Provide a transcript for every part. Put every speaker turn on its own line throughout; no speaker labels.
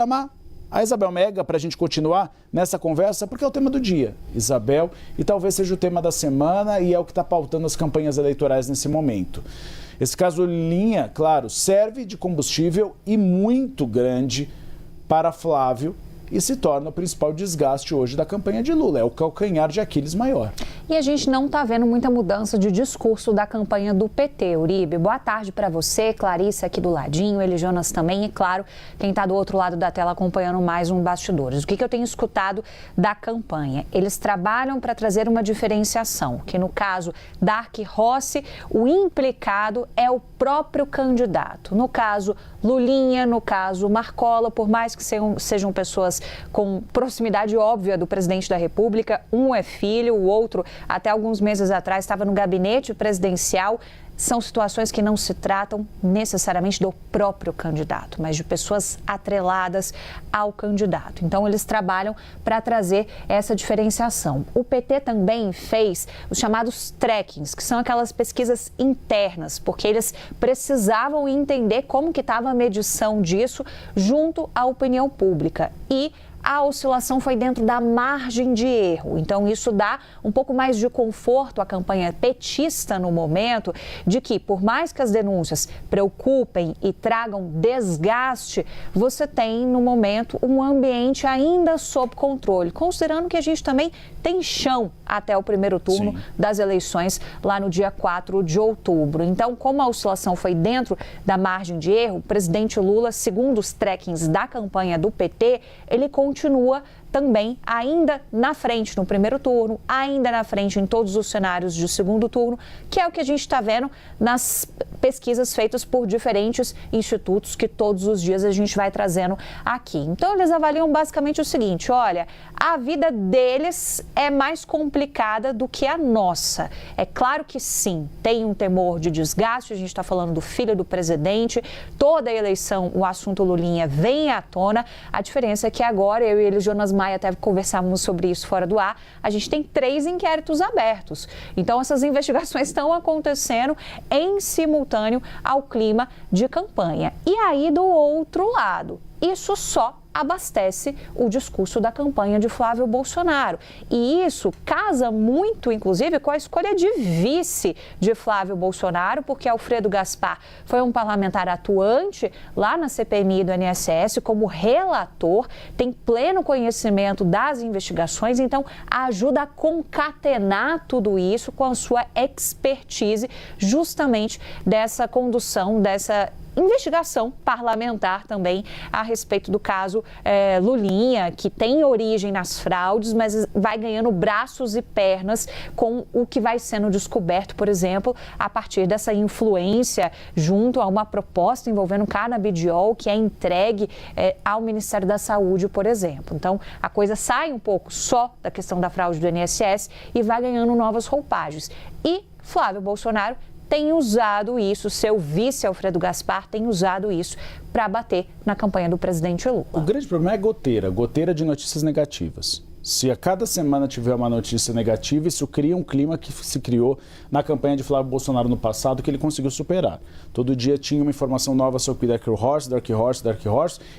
chamar a Isabel Mega para a gente continuar nessa conversa, porque é o tema do dia, Isabel, e talvez seja o tema da semana e é o que está pautando as campanhas eleitorais nesse momento. Esse caso Lulinha, claro, serve de combustível e muito grande para Flávio e se torna o principal desgaste hoje da campanha de Lula, é o calcanhar de Aquiles maior.
E a gente não está vendo muita mudança de discurso da campanha do PT, Uribe. Boa tarde para você, Clarissa aqui do ladinho, Eli Jonas também e, claro, quem está do outro lado da tela acompanhando mais um Bastidores. O que eu tenho escutado da campanha? Eles trabalham para trazer uma diferenciação, que no caso da Arque Rossi, o implicado é o próprio candidato. No caso Lulinha, no caso Marcola, por mais que sejam pessoas com proximidade óbvia do presidente da República, um é filho, o outro, até alguns meses atrás, estava no gabinete presidencial. São situações que não se tratam necessariamente do próprio candidato, mas de pessoas atreladas ao candidato. Então, eles trabalham para trazer essa diferenciação. O PT também fez os chamados trackings, que são aquelas pesquisas internas, porque eles precisavam entender como que estava a medição disso junto à opinião pública. E a oscilação foi dentro da margem de erro. Então, isso dá um pouco mais de conforto à campanha petista no momento, de que, por mais que as denúncias preocupem e tragam desgaste, você tem, no momento, um ambiente ainda sob controle, considerando que a gente também tem chão até o primeiro turno das eleições, lá no dia 4 de outubro. Então, como a oscilação foi dentro da margem de erro, o presidente Lula, segundo os trackings da campanha do PT, ele continua também ainda na frente no primeiro turno, ainda na frente em todos os cenários de segundo turno, que é o que a gente está vendo nas pesquisas feitas por diferentes institutos que todos os dias a gente vai trazendo aqui. Então, eles avaliam basicamente o seguinte: olha, a vida deles é mais complicada do que a nossa. É claro que sim, tem um temor de desgaste, a gente está falando do filho do presidente, toda a eleição, o assunto Lulinha vem à tona. A diferença é que agora, eu e ele, Jonas Maia, até conversávamos sobre isso fora do ar, a gente tem 3 inquéritos abertos. Então, essas investigações estão acontecendo em simultâneo ao clima de campanha. E aí, do outro lado, isso só abastece o discurso da campanha de Flávio Bolsonaro. E isso casa muito, inclusive, com a escolha de vice de Flávio Bolsonaro, porque Alfredo Gaspar foi um parlamentar atuante lá na CPMI do INSS como relator, tem pleno conhecimento das investigações, então ajuda a concatenar tudo isso com a sua expertise justamente dessa condução, dessa investigação parlamentar também a respeito do caso Lulinha, que tem origem nas fraudes, mas vai ganhando braços e pernas com o que vai sendo descoberto, por exemplo, a partir dessa influência junto a uma proposta envolvendo canabidiol que é entregue ao Ministério da Saúde, por exemplo. Então, a coisa sai um pouco só da questão da fraude do INSS e vai ganhando novas roupagens. E Flávio Bolsonaro tem usado isso, seu vice Alfredo Gaspar tem usado isso para bater na campanha do presidente Lula.
O grande problema é goteira de notícias negativas. Se a cada semana tiver uma notícia negativa, isso cria um clima que se criou na campanha de Flávio Bolsonaro no passado, que ele conseguiu superar. Todo dia tinha uma informação nova sobre Dark Horse,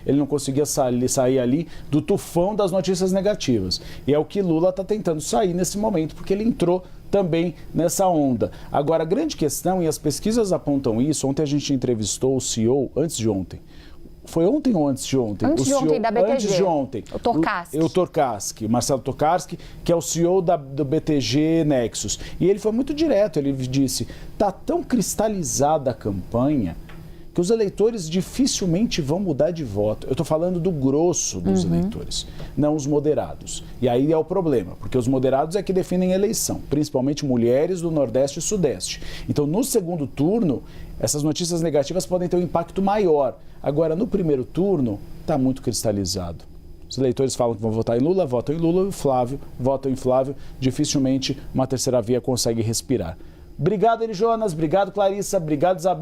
ele não conseguia sair ali do tufão das notícias negativas. E é o que Lula está tentando sair nesse momento, porque ele entrou também nessa onda. Agora, a grande questão, e as pesquisas apontam isso, ontem a gente entrevistou o CEO, antes de ontem. Foi ontem ou antes de ontem?
Antes de ontem, da BTG.
Antes de ontem.
O Tokarski.
O Tokarski, Marcelo Tokarski, que é o CEO do BTG Nexus. E ele foi muito direto, ele disse, está tão cristalizada a campanha que os eleitores dificilmente vão mudar de voto. Eu estou falando do grosso dos eleitores, não os moderados. E aí é o problema, porque os moderados é que definem a eleição, principalmente mulheres do Nordeste e Sudeste. Então, no segundo turno, essas notícias negativas podem ter um impacto maior. Agora, no primeiro turno, está muito cristalizado. Os eleitores falam que vão votar em Lula, votam em Lula, e Flávio, votam em Flávio. Dificilmente uma terceira via consegue respirar. Obrigado, Eli Jonas. Obrigado, Clarissa. Obrigado, Isabel.